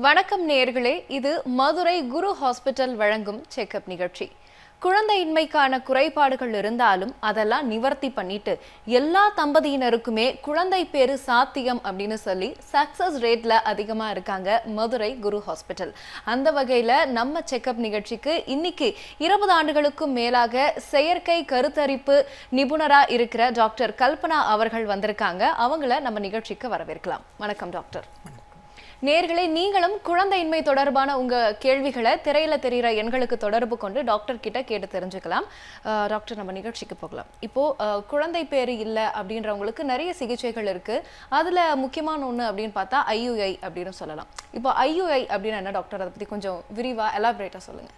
வணக்கம் நேயர்களே, இது மதுரை குரு ஹாஸ்பிட்டல் வழங்கும் செக்அப் நிகழ்ச்சி. குழந்தையின்மைக்கான குறைபாடுகள் இருந்தாலும் அதெல்லாம் நிவர்த்தி பண்ணிட்டு எல்லா தம்பதியினருக்குமே குழந்தை பேரு சாத்தியம் அப்படின்னு சொல்லி சக்சஸ் ரேட்ல அதிகமா இருக்காங்க மதுரை குரு ஹாஸ்பிட்டல். அந்த வகையில நம்ம செக்அப் நிகழ்ச்சிக்கு இன்னைக்கு 20 ஆண்டுகளுக்கும் மேலாக செயற்கை கருத்தரிப்பு நிபுணரா இருக்கிற டாக்டர் கல்பனா அவர்கள் வந்திருக்காங்க. அவங்கள நம்ம நிகழ்ச்சிக்கு வரவேற்கலாம். வணக்கம் டாக்டர். நேயர்களே, நீங்களும் குழந்தையின்மை தொடர்பான உங்க கேள்விகளை திரையில தெரிகிற எண்களுக்கு தொடர்பு கொண்டு டாக்டர் கிட்ட கேட்டு தெரிஞ்சுக்கலாம். டாக்டர், நம்ம நிகழ்ச்சிக்கு போகலாம். இப்போ குழந்தை பேரு இல்லை அப்படின்றவங்களுக்கு நிறைய சிகிச்சைகள் இருக்கு. அதுல முக்கியமான ஒண்ணு அப்படின்னு பார்த்தா IUI அப்படின்னு சொல்லலாம். இப்போ IUI அப்படின்னு என்ன டாக்டர், அதை பத்தி கொஞ்சம் விரிவா எலாபரேட்டா சொல்லுங்க.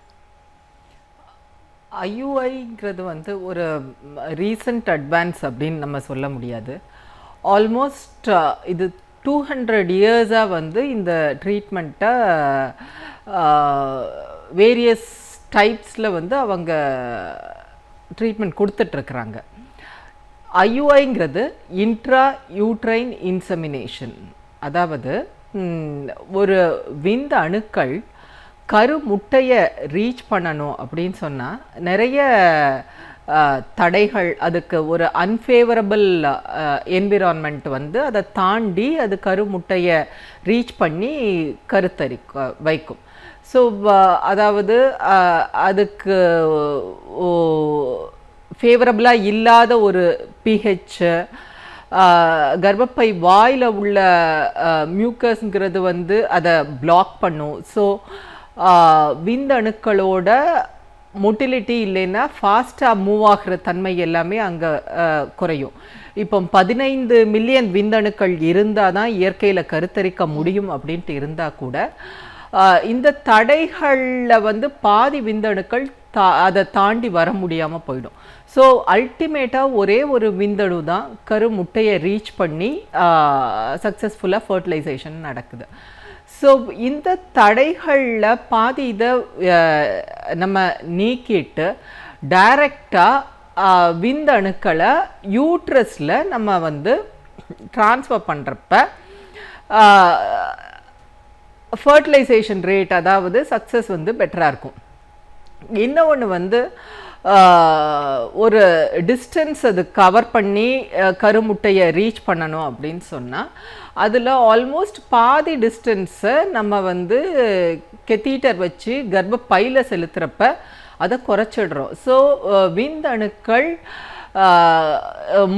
IUIங்கிறது வந்து ஒரு ரீசன்ட் அட்வான்ஸ் அப்படின்னு நம்ம சொல்ல முடியாது. ஆல்மோஸ்ட் இது 200 இயர்ஸாக வந்து இந்த ட்ரீட்மெண்ட்டை வேரியஸ் டைப்ஸில் வந்து அவங்க ட்ரீட்மெண்ட் கொடுத்துட்ருக்குறாங்க. IUIங்கிறது இன்ட்ரா யூட்ரைன் இன்செமினேஷன். அதாவது ஒரு விந்த அணுக்கள் கருமுட்டையை ரீச் பண்ணணும் அப்படின்னு சொன்னால் நிறைய தடைகள், அதுக்கு ஒரு அன்ஃபேவரபிள் என்விரான்மெண்ட் வந்து அதை தாண்டி அது கருமுட்டையை ரீச் பண்ணி வைக்கும். ஸோ அதாவது அதுக்கு ஃபேவரபிளாக இல்லாத ஒரு pH, கர்ப்பப்பை வாயில் உள்ள மியூக்கஸ்ங்கிறது வந்து அதை பிளாக் பண்ணும். ஸோ விந்தணுக்களோட மொட்டிலிட்டி இல்லைன்னா ஃபாஸ்ட்டாக மூவ் ஆகிற தன்மை எல்லாமே அங்கே குறையும். இப்போ 15 மில்லியன் விந்தணுக்கள் இருந்தால் தான் இயற்கையில் கருத்தரிக்க முடியும் அப்படின்ட்டு இருந்தால் கூட இந்த தடைகளில் வந்து பாதி விந்தணுக்கள் அதை தாண்டி வர முடியாமல் போயிடும். ஸோ அல்டிமேட்டாக ஒரே ஒரு விந்தணு தான் கருமுட்டையை ரீச் பண்ணி சக்ஸஸ்ஃபுல்லாக ஃபர்டிலைசேஷன் நடக்குது. ஸோ இந்த தடைகளில் பாதி இதை நம்ம நீக்கிட்டு டைரக்டாக விந்தணுக்களை யூட்ரஸில் நம்ம வந்து ட்ரான்ஸ்ஃபர் பண்ணுறப்ப ஃபர்டிலைசேஷன் ரேட், அதாவது சக்ஸஸ் வந்து பெட்டராக இருக்கும். இன்னொன்று வந்து ஒரு டிஸ்டன்ஸ் அது கவர் பண்ணி கருமுட்டையை ரீச் பண்ணணும் அப்படின்னு சொன்னால் அதில் ஆல்மோஸ்ட் பாதி டிஸ்டன்ஸை நம்ம வந்து கெத்தீட்டர் வச்சு கர்ப்பப்பையில் செலுத்துகிறப்ப அதை குறைச்சிடுறோம். ஸோ விந்தணுக்கள்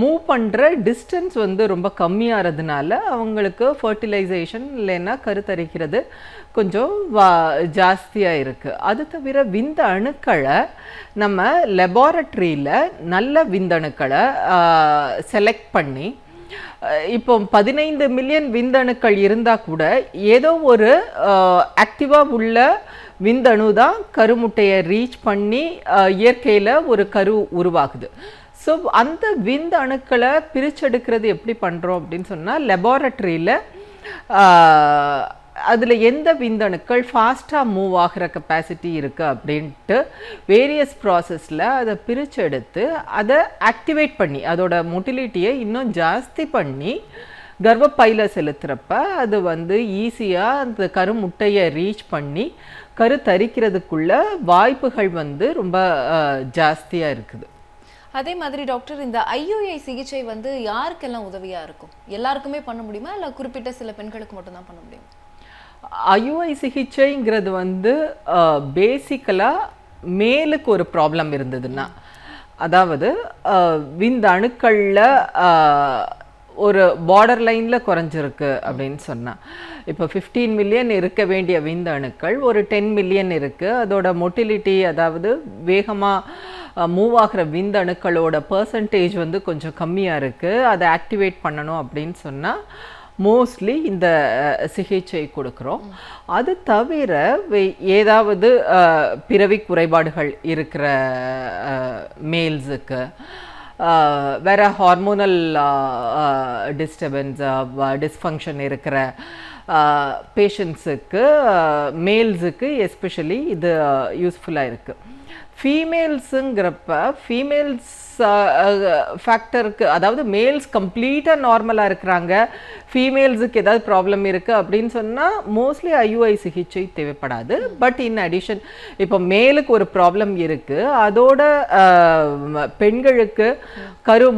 மூவ் பண்ணுற டிஸ்டன்ஸ் வந்து ரொம்ப கம்மியாகிறதுனால அவங்களுக்கு ஃபர்டிலைசேஷன் இல்லைன்னா கருத்தரிக்கிறது கொஞ்சம் ஜாஸ்தியாக இருக்குது. அது தவிர விந்த அணுக்களை நம்ம லெபார்ட்டரியில் நல்ல விந்தணுக்களை செலக்ட் பண்ணி, இப்போ 15 மில்லியன் விந்தணுக்கள் இருந்தால் கூட ஏதோ ஒரு ஆக்டிவாக உள்ள விந்தணு தான் கருமுட்டையை ரீச் பண்ணி இயற்கையில் ஒரு கரு உருவாகுது. ஸோ அந்த விந்த அணுக்களை பிரிச்செடுக்கிறது எப்படி பண்ணுறோம் அப்படின்னு சொன்னால், லெபார்ட்டரியில் அதில் எந்த விந்தணுக்கள் ஃபாஸ்ட்டாக மூவ் ஆகிற கெப்பாசிட்டி இருக்குது அப்படின்ட்டு வேரியஸ் ப்ராசஸில் அதை பிரிச்செடுத்து அதை ஆக்டிவேட் பண்ணி அதோட மொட்டிலிட்டியை இன்னும் ஜாஸ்தி பண்ணி கர்ப்பப்பையில் செலுத்துகிறப்ப அது வந்து ஈஸியாக அந்த கருமுட்டையை ரீச் பண்ணி கருத்தரிக்கிறதுக்குள்ள வாய்ப்புகள் வந்து ரொம்ப ஜாஸ்தியாக இருக்குது. அதே மாதிரி டாக்டர், இந்த IUI சிகிச்சை வந்து யாருக்கெல்லாம் உதவியாக இருக்கும்? எல்லாருக்குமே பண்ண முடியுமா, இல்லை குறிப்பிட்ட சில பெண்களுக்கு மட்டும்தான் பண்ண முடியும்? IUI சிகிச்சைங்கிறது வந்து பேசிக்கலாக மேலுக்கு ஒரு ப்ராப்ளம் இருந்ததுன்னா, அதாவது விந்த அணுக்களில் ஒரு பார்டர் லைனில் குறைஞ்சிருக்கு அப்படின்னு சொன்னால், இப்போ 15 மில்லியன் இருக்க வேண்டிய விந்த அணுக்கள் ஒரு 10 மில்லியன் இருக்குது. அதோட மொட்டிலிட்டி, அதாவது வேகமாக மூவ் ஆகிற விந்த அணுக்களோட பர்சன்டேஜ் வந்து கொஞ்சம் கம்மியாக இருக்குது. அதை ஆக்டிவேட் பண்ணணும் அப்படின்னு சொன்னால் மோஸ்ட்லி இந்த சிகிச்சை கொடுக்குறோம். அது தவிர ஏதாவது பிறவி குறைபாடுகள் இருக்கிற மேல்ஸுக்கு, வேறு ஹார்மோனல் டிஸ்ஃபங்க்ஷன் இருக்கிற பேஷண்ட்ஸுக்கு, மேல்ஸுக்கு எஸ்பெஷலி இது யூஸ்ஃபுல்லாக இருக்குது. ஃபீமேல்ஸுங்கிறப்ப ஃபீமேல்ஸ் ஃபேக்டருக்கு, அதாவது மேல்ஸ் கம்ப்ளீட்டாக நார்மலாக இருக்கிறாங்க, ஃபீமேல்ஸுக்கு ஏதாவது ப்ராப்ளம் இருக்குது அப்படின்னு சொன்னால் மோஸ்ட்லி ஐயுஐ சிகிச்சை தேவைப்படாது. பட் இன் அடிஷன் இப்போ மேலுக்கு ஒரு ப்ராப்ளம் இருக்குது, அதோட பெண்களுக்கு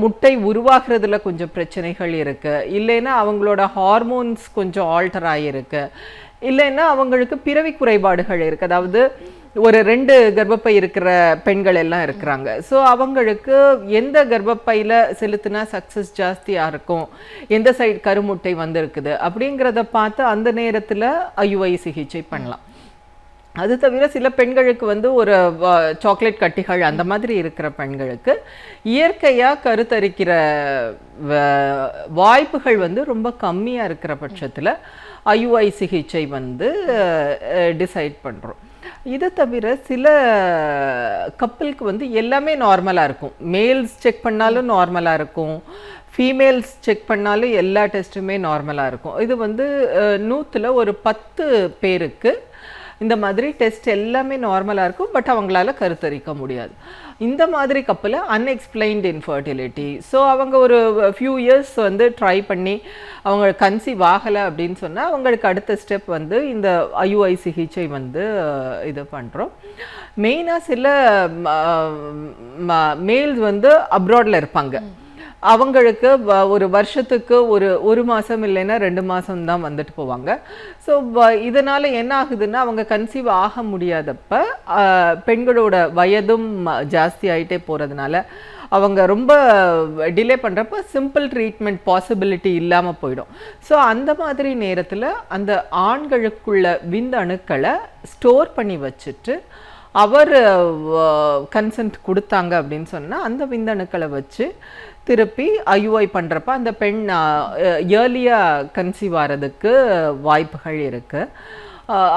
முட்டை உருவாக்குறதுல கொஞ்சம் பிரச்சனைகள் இருக்குது, இல்லைன்னா அவங்களோட ஹார்மோன்ஸ் கொஞ்சம் ஆல்டர் ஆகியிருக்கு, இல்லைன்னா அவங்களுக்கு பிறவி குறைபாடுகள் இருக்குது, அதாவது ஒரு 2 கர்ப்பப்பை இருக்கிற பெண்கள் எல்லாம் இருக்கிறாங்க. ஸோ அவங்களுக்கு எந்த கர்ப்பப்பையில் செலுத்தினா சக்ஸஸ் ஜாஸ்தியாக இருக்கும், எந்த சைடு கருமுட்டை வந்திருக்குது அப்படிங்கிறத பார்த்து அந்த நேரத்தில் ஐயுஐ சிகிச்சை பண்ணலாம். அது தவிர சில பெண்களுக்கு வந்து ஒரு சாக்லேட் கட்டிகள் அந்த மாதிரி இருக்கிற பெண்களுக்கு இயற்கையாக கருத்தரிக்கிற வாய்ப்புகள் வந்து ரொம்ப கம்மியாக இருக்கிற பட்சத்தில் ஐயுஐ சிகிச்சை வந்து டிசைட் பண்ணுறோம். இதை தவிர சில கப்பலுக்கு வந்து எல்லாமே நார்மலாக இருக்கும், மேல்ஸ் செக் பண்ணாலும் நார்மலாக இருக்கும், ஃபீமேல்ஸ் செக் பண்ணாலும் எல்லா டெஸ்ட்டுமே நார்மலாக இருக்கும். இது வந்து 100ல் ஒரு 10 பேருக்கு இந்த மாதிரி டெஸ்ட் எல்லாமே நார்மலாக இருக்கும், பட் அவங்களால கருத்தரிக்க முடியாது. இந்த மாதிரி கப்பல் அன்எக்ஸ்பிளைன்டு இன்ஃபர்டிலிட்டி. ஸோ அவங்க ஒரு ஃபியூ இயர்ஸ் வந்து ட்ரை பண்ணி அவங்க கன்சீவ் ஆகலை அப்படின்னு சொன்னால் அவங்களுக்கு அடுத்த ஸ்டெப் வந்து இந்த ஐயுஐ சிகிச்சை வந்து இது பண்ணுறோம். மெயினாக சில மேல்ஸ் வந்து அப்ராடில் இருப்பாங்க, அவங்களுக்கு ஒரு வருஷத்துக்கு ஒரு மாதம் இல்லைன்னா 2 மாதம் தான் வந்துட்டு போவாங்க. ஸோ இதனால் என்ன ஆகுதுன்னா அவங்க கன்சீவ் ஆக முடியாதப்ப பெண்களோட வயதும் ஜாஸ்தி ஆகிட்டே போகிறதுனால அவங்க ரொம்ப டிலே பண்ணுறப்ப சிம்பிள் ட்ரீட்மெண்ட் பாசிபிலிட்டி இல்லாமல் போயிடும். ஸோ அந்த மாதிரி நேரத்தில் அந்த ஆண்களுக்குள்ள விந்தணுக்களை ஸ்டோர் பண்ணி வச்சுட்டு அவர் கன்சென்ட் கொடுத்தாங்க அப்படின்னு சொன்னால் அந்த விந்தணுக்களை வச்சு திருப்பி ஐயுஐ பண்ணுறப்ப அந்த பெண் இயர்லியாக கன்சீவ் ஆகிறதுக்கு வாய்ப்புகள் இருக்குது.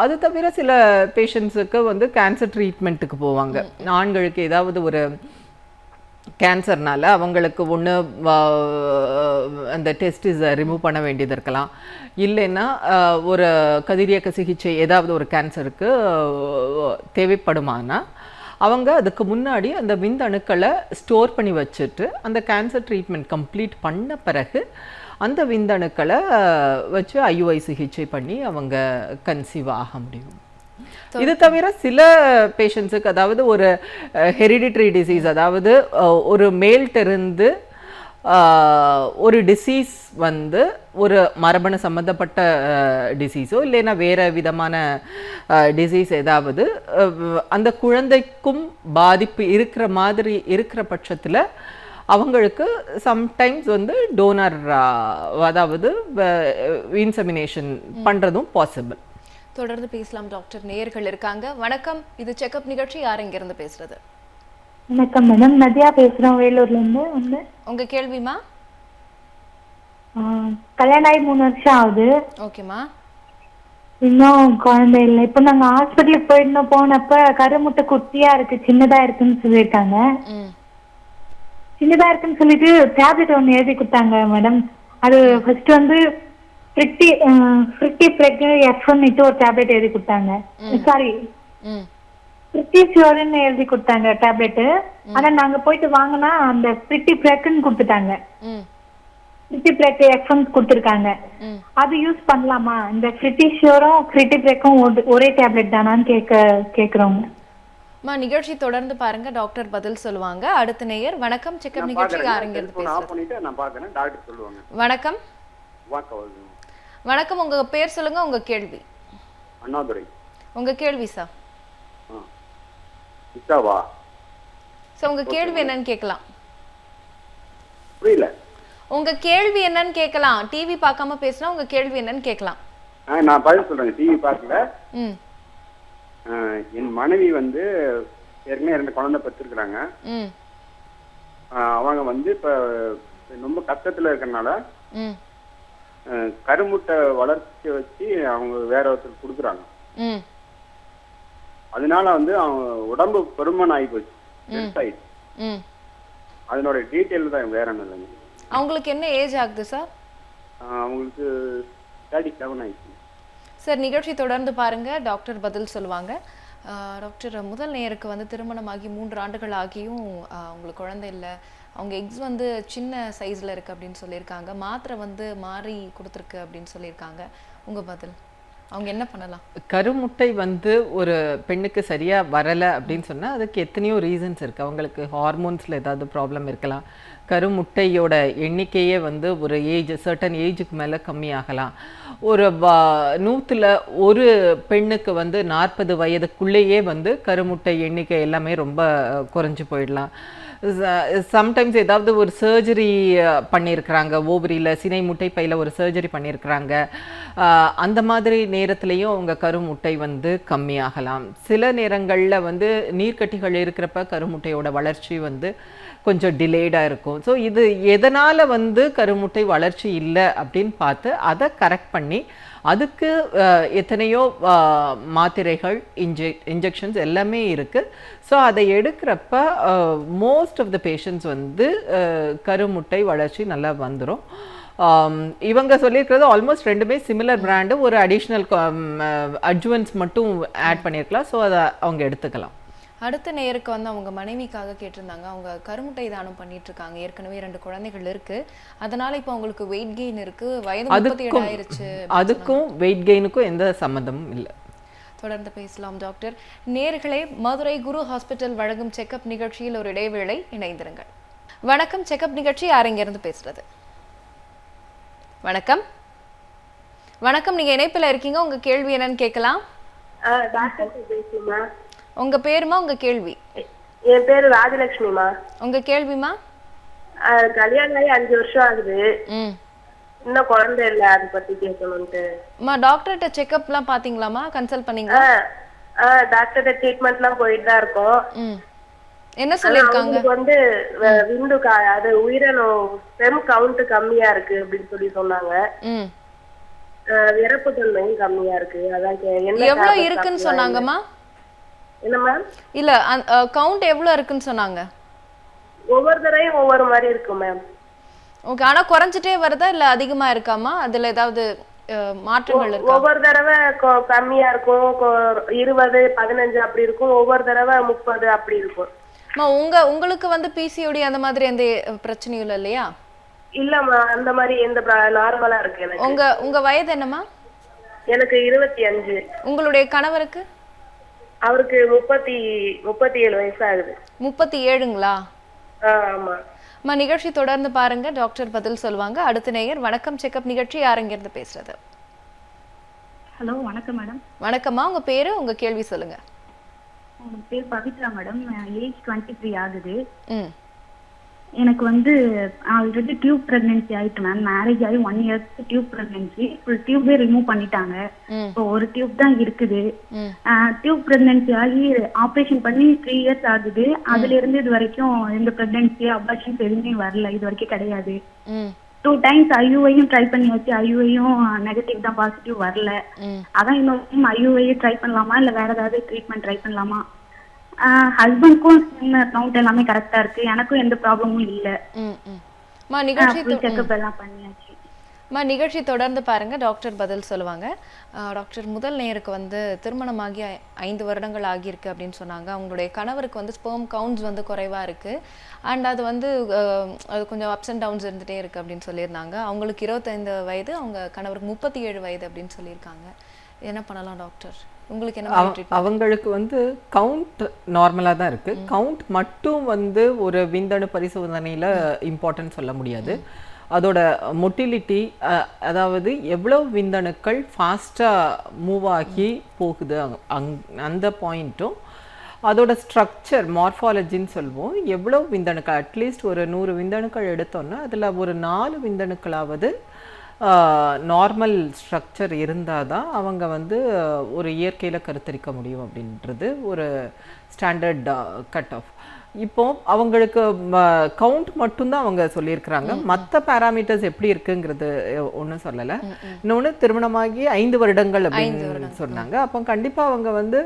அது தவிர சில பேஷண்ட்ஸுக்கு வந்து கேன்சர் ட்ரீட்மெண்ட்டுக்கு போவாங்க. ஆண்களுக்கு ஏதாவது ஒரு கேன்சர்னால அவங்களுக்கு ஒன்று அந்த டெஸ்டிஸை ரிமூவ் பண்ண வேண்டியது இருக்கலாம், இல்லைன்னா ஒரு கதிரியக்க சிகிச்சை ஏதாவது ஒரு கேன்சருக்கு தேவைப்படுமானா அவங்க அதுக்கு முன்னாடி அந்த விந்தணுக்களை ஸ்டோர் பண்ணி வச்சுட்டு அந்த கேன்சர் ட்ரீட்மெண்ட் கம்ப்ளீட் பண்ண பிறகு அந்த விந்தணுக்களை வச்சு ஐயுஐ சிகிச்சை பண்ணி அவங்க கன்சீவ் ஆக முடியும். இது தவிர சில பேஷண்ட்ஸுக்கு, அதாவது ஒரு ஹெரிடிட்ரி டிசீஸ், அதாவது ஒரு மேல்ட்டிருந்து ஒரு டிசீஸ் வந்து ஒரு மரபணு சம்மந்தப்பட்ட டிசீஸோ இல்லைன்னா வேறு விதமான டிசீஸ் ஏதாவது அந்த குழந்தைக்கும் பாதிப்பு இருக்கிற மாதிரி இருக்கிற பட்சத்தில் அவங்களுக்கு சம்டைம்ஸ் வந்து டோனர், அதாவது இன்செமினேஷன் பண்ணுறதும் பாசிபிள். தொடர்ந்து பேசலாம் டாக்டர். நேயர்கள் இருக்காங்க. வணக்கம், இது செக்அப் நிகழ்ச்சி. யார் இங்கிருந்து பேசுறது? வணக்கம் மேடம், நதியா பேசுறோம் வேலூர்ல இருந்து. உங்க கேள்விமா? கல்யாணம் ஆகி 3 வருஷம் ஆகுது. ஓகேமா. இன்னும் குழந்தை இல்லை. இப்போ நாங்க ஹாஸ்பிட்டலுக்கு போனப்ப கருமுட்டை குட்டியா இருக்கு, சின்னதா இருக்குன்னு சொல்லியிருக்காங்க. சின்னதா இருக்குன்னு சொல்லிட்டு டேப்லெட் ஒன்று எழுதி கொடுத்தாங்க மேடம். அது ஃபர்ஸ்ட் வந்து ஃபிஃப்டி பிரெக் F1 ஒரு டேப்லெட் எழுதி கொடுத்தாங்க. சாரி, பிரிட்டிஷோர்னு எழுதி கொடுத்தாங்க டேப்லெட். ஆனா நாங்க போயிட்டு வாங்கினா அந்த பிரிட்டி பிரெக்னு கொடுத்துட்டாங்க. பிரிட்டி பிரெக் F1 கொடுத்துருக்காங்க. அது யூஸ் பண்ணலாமா? இந்த பிரிட்டிஷோரும் பிரிட்டி பிரெக்கும் ஒரே டேப்லெட் தானான்னு கேக்குறோங்க. நிகழ்ச்சி தொடர்ந்து பாருங்க, டாக்டர் பதில் சொல்லுவாங்க. அடுத்த நேயர். வணக்கம், செக்அப் நிகழ்ச்சி. வணக்கம். வணக்கம், உங்க பேர் சொல்லுங்க, உங்க கேள்வி. அண்ணாதுரை. உங்க கேள்வி சார். உங்க கேள்வி என்னன்னு கேட்கலாம். புரியல. உங்க கேள்வி என்னன்னு கேட்கலாம். டிவி பார்க்காம பேசினா உங்க கேள்வி என்னன்னு கேட்கலாம். நான் பதில் சொல்றேன். டிவி பார்க்கல. என் மனைவி வந்து ஏற்கனவே 2 குழந்தை பெற்றிருக்கிறாங்க. அவங்க வந்து இப்ப ரொம்ப கஷ்டத்துல இருக்கறனால கருமுட்டை வளர்ச்சி வச்சு அவங்க வேற ஒருத்தர் கொடுக்குறாங்க. அதனால வந்து அவங்க உடம்பு பெருமன் ஆகி போச்சு. அதனோட டீட்டெயில் தான், வேற என்ன இல்லைங்க. அவங்களுக்கு என்ன ஏஜ் ஆகுது சார்? அவங்களுக்கு 37 ஆயிடுச்சு சார். நிகழ்ச்சி தொடர்ந்து பாருங்க, டாக்டர் பதில் சொல்லுவாங்க. டாக்டர், முதல் நேருக்கு வந்து திருமணமாகி 3 ஆண்டுகள் ஆகியும் உங்களுக்கு குழந்தை இல்லை, அவங்க எக்ஸ் வந்து சின்ன சைஸில் இருக்குது அப்படின்னு சொல்லியிருக்காங்க, மாத்திரை வந்து மாறி கொடுத்துருக்கு அப்படின்னு சொல்லியிருக்காங்க. உங்கள் பதில், அவங்க என்ன பண்ணலாம்? கருமுட்டை வந்து ஒரு பெண்ணுக்கு சரியா வரலை அப்படின்னு சொன்னா அதுக்கு எத்தனையோ ரீசன்ஸ் இருக்கு. அவங்களுக்கு ஹார்மோன்ஸ்ல ஏதாவது ப்ராப்ளம் இருக்கலாம். கருமுட்டையோட எண்ணிக்கையே வந்து ஒரு சர்டன் ஏஜுக்கு மேல கம்மியாகலாம். ஒரு 100ல் ஒரு பெண்ணுக்கு வந்து 40 வயதுக்குள்ளேயே வந்து கருமுட்டை எண்ணிக்கை எல்லாமே ரொம்ப குறைஞ்சு போயிடலாம். சம்டைம்ஸ் ஏதாவது ஒரு சர்ஜரி பண்ணியிருக்கிறாங்க, ஓவரியில் சினை முட்டை பையில் ஒரு சர்ஜரி பண்ணியிருக்கிறாங்க, அந்த மாதிரி நேரத்துலையும் அவங்க கருமுட்டை வந்து கம்மியாகலாம். சில நேரங்களில் வந்து நீர்க்கட்டிகள் இருக்கிறப்ப கருமுட்டையோட வளர்ச்சி வந்து கொஞ்சம் டிலேடாக இருக்கும். ஸோ இது எதனால் வந்து கருமுட்டை வளர்ச்சி இல்லை அப்படின்னு பார்த்து அதை கரெக்ட் பண்ணி அதுக்கு எத்தனையோ மாத்திரைகள் இன்ஜெக்ஷன்ஸ் எல்லாமே இருக்குது. ஸோ அதை எடுக்கிறப்ப மோஸ்ட் ஆஃப் த பேஷண்ட்ஸ் வந்து கருமுட்டை வளர்ச்சி நல்லா வந்துடும். இவங்க சொல்லியிருக்கிறது ஆல்மோஸ்ட் ரெண்டுமே சிமிலர் பிராண்டு, ஒரு அடிஷ்னல் அட்ஜுவன்ஸ் மட்டும் ஆட் பண்ணியிருக்கலாம். ஸோ அதை அவங்க எடுத்துக்கலாம். அடுத்த நேருக்கு வந்து அவங்க மனைவிக்காக கேட்டிருந்தாங்க. அவங்க கருமுட்டை தானம் பண்ணிட்டு இருக்காங்க, ஏற்கனவே 2 குழந்தைகள் இருக்கு, அதனால இப்போ அவங்களுக்கு வெயிட் கெயின் இருக்கு, வயது 37 ஆயிருச்சு. அதுக்கும் வெயிட் கெயினுக்கும் எந்த சம்மந்தமும் இல்லை. தொடர்ந்து பேசலாம் டாக்டர். நேர்களே, மதுரை குரு ஹாஸ்பிட்டல் வழங்கும் செக்அப் நிகழ்ச்சியில் ஒரு இடைவேளை, இணைந்திருங்கள். வணக்கம். செக்அப் நிகழ்ச்சி, யார் இருந்து பேசுறது? வணக்கம். வணக்கம், நீங்க இணைப்பில் இருக்கீங்க, உங்க கேள்வி என்னன்னு கேட்கலாம். உங்க பேருமா, உங்க கேள்வி? என் பேரு ராஜலட்சுமிமா. உங்க கேள்விமா? கல்யாணம் ஆகி 5 வருஷம் ஆகுது, இன்னும் குழந்தை இல்ல, அதை பத்தி கேட்கணும்ட்டு. டாக்டர்கிட்ட செக்அப் எல்லாம் பாத்தீங்களாமா, கன்சல்ட் பண்ணீங்களா? டாக்டர் ட்ரீட்மெண்ட் எல்லாம் போயிட்டு தான் இருக்கோம். என்ன சொல்லிருக்காங்க? வந்து விந்து அது உயிரணு பெம் கவுண்ட் கம்மியா இருக்கு அப்படின்னு சொல்லி சொன்னாங்க. இறப்பு தன்மையும் கம்மியா இருக்கு. அதான் எவ்வளவு இருக்குன்னு சொன்னாங்கம்மா? என்ன மேம்? இல்ல, கவுண்ட் எவ்வளவு இருக்குன்னு சொன்னாங்க? ஒவ்வொரு தடவையும் ஒவ்வொரு மாதிரி இருக்கும் மேம். ஓகே, ஆனா குறைஞ்சிட்டே வருதா இல்ல அதிகமா இருக்காமா? அதுல ஏதாவது மாற்றங்கள் இருக்கா? ஒவ்வொரு தடவை கம்மியா இருக்கும், 20, 15 அப்படி இருக்கும், ஒவ்வொரு தடவை 30 அப்படி இருக்கும். உங்களுக்கு வந்து பிசிஓடி அந்த மாதிரி எந்த பிரச்சனையும் இல்லை இல்லையா? இல்லம்மா, அந்த மாதிரி எந்த நார்மலா இருக்கு எனக்கு. உங்க வயது என்னம்மா? எனக்கு 25. உங்களுடைய கணவருக்கு? அவருக்கு 37 வயசு ஆகுது. 37ங்களா? ஆமா. நிகழ்ச்சி தொடர்ந்து பாருங்க, டாக்டர் பதில் சொல்லுவாங்க. அடுத்த நேயர். வணக்கம். செக்அப் நிகழ்ச்சி, யார் இருந்து பேசுறது? ஹலோ, வணக்கம் மேடம். வணக்கம்மா, உங்க பேரு, உங்க கேள்வி சொல்லுங்க. உங்க பேர் பவித்ரா மேடம். ஏஜ் 23 ஆகுது. எனக்கு வந்து ஆல்ரெடி டியூப் பிரெக்னன்சி ஆயிட்டு மேம். மேரேஜ் ஆகி 1 இயர்ஸ்க்கு tube pregnancy. Full Dube remove பண்ணிட்டாங்க. இப்போ ஒரு டியூப் தான் இருக்குது. டியூப் பிரெக்னன்சி ஆகி ஆப்ரேஷன் பண்ணி 3 இயர்ஸ் ஆகுது. அதுல இருந்து இது வரைக்கும் எந்த பிரெக்னன்சி அபார்ஷன்ஸ் எதுவுமே வரல, இது வரைக்கும் கிடையாது. 2 டைம்ஸ் ஐயூஐயும் ட்ரை பண்ணியாச்சு, ஐயூஐயும் நெகட்டிவ் தான், பாசிட்டிவ் வரல. அதான் இன்னும் ஐயூஐ ட்ரை பண்ணலாமா இல்ல வேற ஏதாவது ட்ரீட்மெண்ட் ட்ரை பண்ணலாமா? ஹஸ்பண்ட்க்கும் கவுண்ட் எல்லாமே கரெக்டா இருக்கு, எனக்கும் எந்த ப்ராப்ளமும் இல்ல. செக்அப் எல்லாம் பண்ணியாச்சு. நிகழ்ச்சி தொடர்ந்து பாருங்க, டாக்டர் பதில் சொல்லுவாங்க. டாக்டர், முதல் நேருக்கு வந்து திருமணமாகி 5 வருடங்கள் ஆகியிருக்கு அப்படின்னு சொன்னாங்க. அவங்களுடைய கணவருக்கு வந்து ஸ்பெர்ம் கவுண்ட்ஸ் வந்து குறைவா இருக்கு, அண்ட் அது வந்து அது கொஞ்சம் அப்ஸ் அண்ட் டவுன்ஸ் இருந்துட்டே இருக்கு அப்படின்னு சொல்லியிருந்தாங்க. அவங்களுக்கு 25 வயது, அவங்க கணவருக்கு 37 வயது அப்படின்னு சொல்லியிருக்காங்க. என்ன பண்ணலாம் டாக்டர்? உங்களுக்கு என்ன? அவங்களுக்கு வந்து கவுண்ட் நார்மலாக தான் இருக்கு. கவுண்ட் மட்டும் வந்து ஒரு விந்தணு பரிசோதனையில் இம்பார்ட்டன்ட் சொல்ல முடியாது. அதோட மொட்டிலிட்டி, அதாவது எவ்வளவு விந்தணுக்கள் ஃபாஸ்ட்டாக மூவ் ஆகி போகுது அந்த பாயிண்ட்டும், அதோட ஸ்ட்ரக்சர் மார்ஃபாலஜின்னு சொல்லுவோம். எவ்வளோ விந்தணுக்கள், அட்லீஸ்ட் ஒரு 100 விந்தணுக்கள் எடுத்தோன்னா அதில் ஒரு 4 விந்தணுக்களாவது நார்மல் ஸ்ட்ரக்சர் இருந்தால் தான் அவங்க வந்து ஒரு இயற்கையில் கருத்தரிக்க முடியும் அப்படின்றது ஒரு ஸ்டாண்டர்ட் கட் ஆஃப். இப்போ அவங்களுக்கு கவுண்ட் மட்டும்தான் அவங்க சொல்லியிருக்கிறாங்க. மற்ற பேராமீட்டர்ஸ் எப்படி இருக்குங்கிறது ஒன்றும் சொல்லலை. இன்னொன்று, திருமணமாகி 5 வருடங்கள் அப்படின்னு சொன்னாங்க. அப்போ கண்டிப்பாக அவங்க வந்து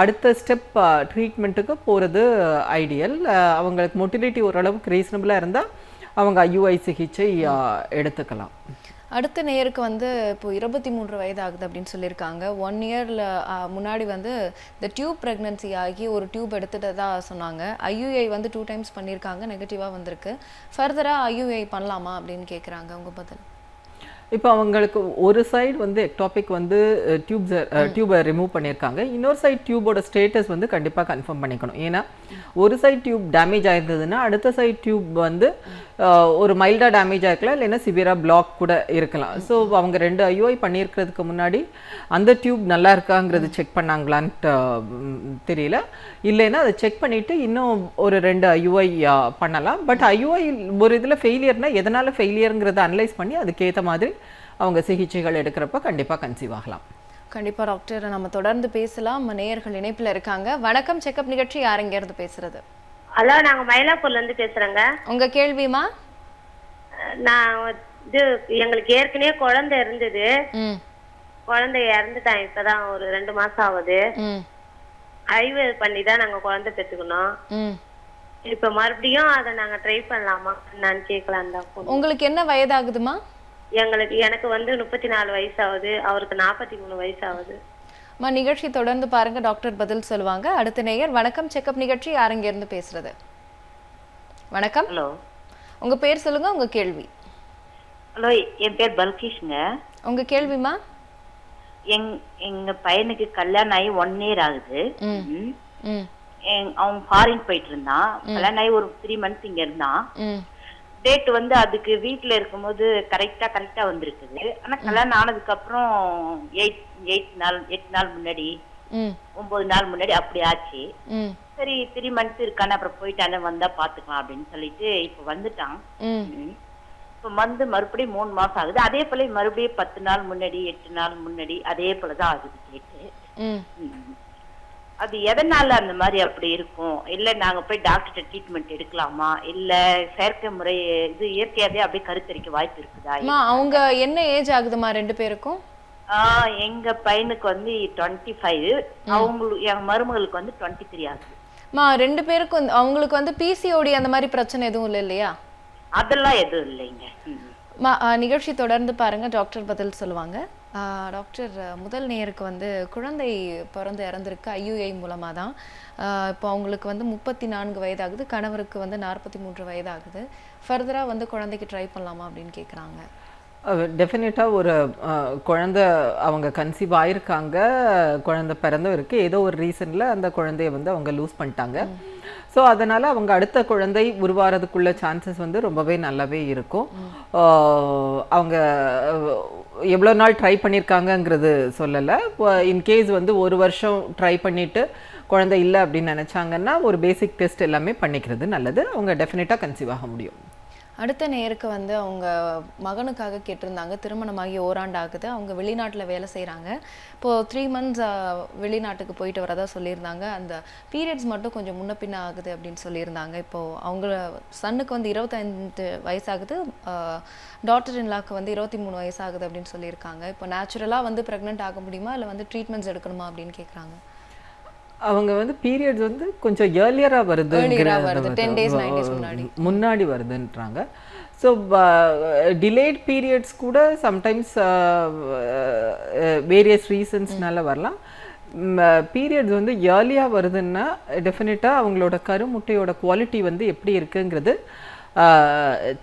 அடுத்த ஸ்டெப் ட்ரீட்மெண்ட்டுக்கு போகிறது ஐடியல். அவங்களுக்கு மொட்டிலிட்டி ஓரளவுக்கு ரீசனபிளாக இருந்தால் அவங்க IUI சிகிச்சை எடுத்துக்கலாம். அடுத்த நேருக்கு வந்து இப்போ 23 வயது ஆகுது அப்படின்னு சொல்லியிருக்காங்க. 1 இயர்ல முன்னாடி வந்து இந்த டியூப் பிரெக்னன்சி ஆகி ஒரு டியூப் எடுத்துட்டதா சொன்னாங்க. IUI வந்து 2 டைம்ஸ் பண்ணியிருக்காங்க, நெகட்டிவாக வந்திருக்கு. ஃபர்தராக IUI பண்ணலாமா அப்படின்னு கேட்குறாங்க. உங்கள் பதில்? இப்போ அவங்களுக்கு ஒரு சைடு வந்து எக்டாபிக் வந்து டியூபை ரிமூவ் பண்ணியிருக்காங்க. இன்னொரு சைடு டியூபோட ஸ்டேட்டஸ் வந்து கண்டிப்பாக கன்ஃபார்ம் பண்ணிக்கணும். ஏன்னா ஒரு சைடு டியூப் டேமேஜ் ஆயிருந்ததுன்னா அடுத்த சைடு டியூப் வந்து ஒரு மைல்டாக டேமேஜ் ஆகிருக்கலாம், இல்லைன்னா சிவியராக பிளாக் கூட இருக்கலாம். ஸோ அவங்க 2 IUI பண்ணியிருக்கிறதுக்கு முன்னாடி அந்த டியூப் நல்லா இருக்காங்கிறது செக் பண்ணாங்களான்ட்டு தெரியல. இல்லைன்னா அதை செக் பண்ணிவிட்டு இன்னும் ஒரு 2 IUI பண்ணலாம். பட் IUI ஒரு இதில் ஃபெயிலியர்னால் எதனால் ஃபெயிலியருங்கிறத அனலைஸ் பண்ணி அதுக்கேற்ற மாதிரி அவங்க சிகிச்சைகள் எடுக்கிறப்ப கண்டிப்பாக கன்சீவ் ஆகலாம். கண்டிப்பாக டாக்டர், நம்ம தொடர்ந்து பேசலாம். நேயர்கள் இணைப்பில் இருக்காங்க. வணக்கம், செக்அப் நிகழ்ச்சி. யார் எங்கேருந்து பேசுறது? ஹலோ, நாங்க மயிலாப்பூர்ல இருந்து பேசுறேங்க. உங்க கேள்விமா? நான் இது எங்களுக்கு ஏற்கனவே குழந்தை இருந்தது. குழந்தை இறந்துட்டான். இப்பதான் ஒரு 2 மாசம் ஆகுது. IVF பண்ணி தான் நாங்க குழந்தை பெற்றுக்கணும். இப்ப மறுபடியும் அதை நாங்க ட்ரை பண்ணலாமா நான் கேட்கலாம் தான். உங்களுக்கு என்ன வயதாகுதுமா? எனக்கு வந்து 34 வயசு ஆகுது. அவருக்கு 43 வயசு ஆகுது. நிகழ்ச்சி தொடர்ந்து பாருங்க, டாக்டர் பதில் சொல்லுவாங்க. அடுத்த நேயர். வணக்கம், செக்அப் நிகழ்ச்சி. யார் எங்க இருந்து பேசுறது? வணக்கம். ஹலோ, உங்க பேர் சொல்லுங்க, உங்க கேள்வி. ஹலோ, என் பேர் பல்கீஷ்ங்க. உங்க கேள்விமா? எங்க பையனுக்கு கல்யாணம் ஆகி 1 இயர் ஆகுது. அவன் ஃபாரின் போயிட்டு இருந்தான். கல்யாணம் ஆகி ஒரு 3 மந்த்ஸ் இங்க இருந்தான். டேட் வந்து அதுக்கு வீட்டுல இருக்கும்போது கரெக்டா வந்திருக்குது. ஆனா கல்யாணம் ஆனதுக்கு அப்புறம் 8 நாள் முன்னாடி 9 நாள் முன்னாடி அப்படி ஆச்சு. சரி 3 மந்த்ஸ் இருக்கானே, அப்புறம் போயிட்டானே, வந்தா பாத்துக்கலாம் அப்படின்னு சொல்லிட்டு இப்ப வந்துட்டான். இப்ப வந்து மறுபடியும் 3 மாசம் ஆகுது. அதே போல மறுபடியும் 10 நாள் முன்னாடி 8 நாள் முன்னாடி அதே போலதான் ஆகுது டேட்டு. அது எதனால அந்த மாதிரி அப்படி இருக்கும்? இல்ல நாங்க போய் டாக்டர் ட்ரீட்மெண்ட் எடுக்கலாமா, இல்ல செயற்கை முறை இது இயற்கையாவே அப்படியே கருத்தரிக்க வாய்ப்பு இருக்குதா? அவங்க என்ன ஏஜ் ஆகுதுமா 2 பேருக்கும்? எங்க பையனுக்கு வந்து 25, என் மருமகளுக்கு வந்து 23 ஆகுது. 2 பேருக்கும் அவங்களுக்கு வந்து PCOD அந்த மாதிரி பிரச்சனை எதுவும் இல்லை இல்லையா? அதெல்லாம் எதுவும் இல்லைங்க. நிகழ்ச்சி தொடர்ந்து பாருங்க, டாக்டர் பதில் சொல்லுவாங்க. டாக்டர், முதல் நேருக்கு வந்து குழந்தை பிறந்து இறந்திருக்கு IUI மூலமாக தான். இப்போ அவங்களுக்கு வந்து 34 வயதாகுது, கணவருக்கு வந்து 43 வயதாகுது. ஃபர்தராக வந்து குழந்தைக்கு ட்ரை பண்ணலாமா அப்படின்னு கேட்குறாங்க. டெஃபினட்டாக ஒரு குழந்தை அவங்க கன்சீவ் ஆயிருக்காங்க, குழந்தை பிறந்தும் இருக்குது. ஏதோ ஒரு ரீசனில் அந்த குழந்தைய வந்து அவங்க லூஸ் பண்ணிட்டாங்க. ஸோ அதனால் அவங்க அடுத்த குழந்தை உருவாகிறதுக்குள்ள சான்சஸ் வந்து ரொம்பவே நல்லாவே இருக்கும். அவங்க எவ்வளோ நாள் ட்ரை பண்ணியிருக்காங்கங்கிறது சொல்லலை. இன்கேஸ் வந்து 1 வருஷம் ட்ரை பண்ணிவிட்டு குழந்தை இல்லை அப்படின்னு நினச்சாங்கன்னா ஒரு பேசிக் டெஸ்ட் எல்லாமே பண்ணிக்கிறது நல்லது. அவங்க டெஃபினட்டாக கன்சீவ் ஆக முடியும். அடுத்த நேருக்கு வந்து அவங்க மகனுக்காக கேட்டிருந்தாங்க. திருமணமாகி 1 ஆண்டு ஆகுது. அவங்க வெளிநாட்டில் வேலை செய்கிறாங்க. இப்போது 3 மந்த்ஸ் வெளிநாட்டுக்கு போயிட்டு வரதா சொல்லியிருந்தாங்க. அந்த பீரியட்ஸ் மட்டும் கொஞ்சம் முன்ன பின்ன ஆகுது அப்படின்னு சொல்லியிருந்தாங்க. இப்போது அவங்க சன்னுக்கு வந்து 25 வயசாகுது, டாட்டர் இன்லாக்கு வந்து 23 வயசாகுது அப்படின்னு சொல்லியிருக்காங்க. இப்போ நேச்சுரலாக வந்து ப்ரெக்னென்ட் ஆக முடியுமா, இல்லை வந்து ட்ரீட்மெண்ட்ஸ் எடுக்கணுமா அப்படின்னு கேட்குறாங்க. அவங்க வந்து பீரியட்ஸ் வந்து கொஞ்சம் ஏர்லியராக வருது, 10 days 9 days முன்னாடி வருதுன்றாங்க. ஸோ டிலேட் பீரியட்ஸ் கூட சம்டைம்ஸ் வேரியஸ் ரீசன்ஸ்னால வரலாம். பீரியட்ஸ் வந்து ஏர்லியாக வருதுன்னா டெஃபினட்டாக அவங்களோட கருமுட்டையோட குவாலிட்டி வந்து எப்படி இருக்குங்கிறது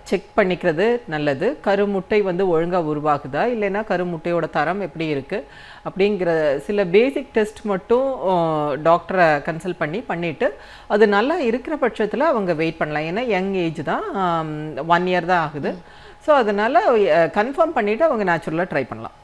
செக் பண்ணிக்கிறது நல்லது. கருமுட்டை வந்து ஒழுங்காக உருவாகுதா, இல்லைன்னா கருமுட்டையோட தரம் எப்படி இருக்குது அப்படிங்கிற சில பேசிக் டெஸ்ட் மட்டும் டாக்டரை கன்சல்ட் பண்ணிவிட்டு அது நல்லா இருக்கிற பட்சத்தில் அவங்க வெயிட் பண்ணலாம். ஏன்னா யங் ஏஜ் தான், 1 இயர் தான் ஆகுது. ஸோ அதனால் கன்ஃபார்ம் பண்ணிவிட்டு அவங்க நேச்சுரலாக ட்ரை பண்ணலாம்.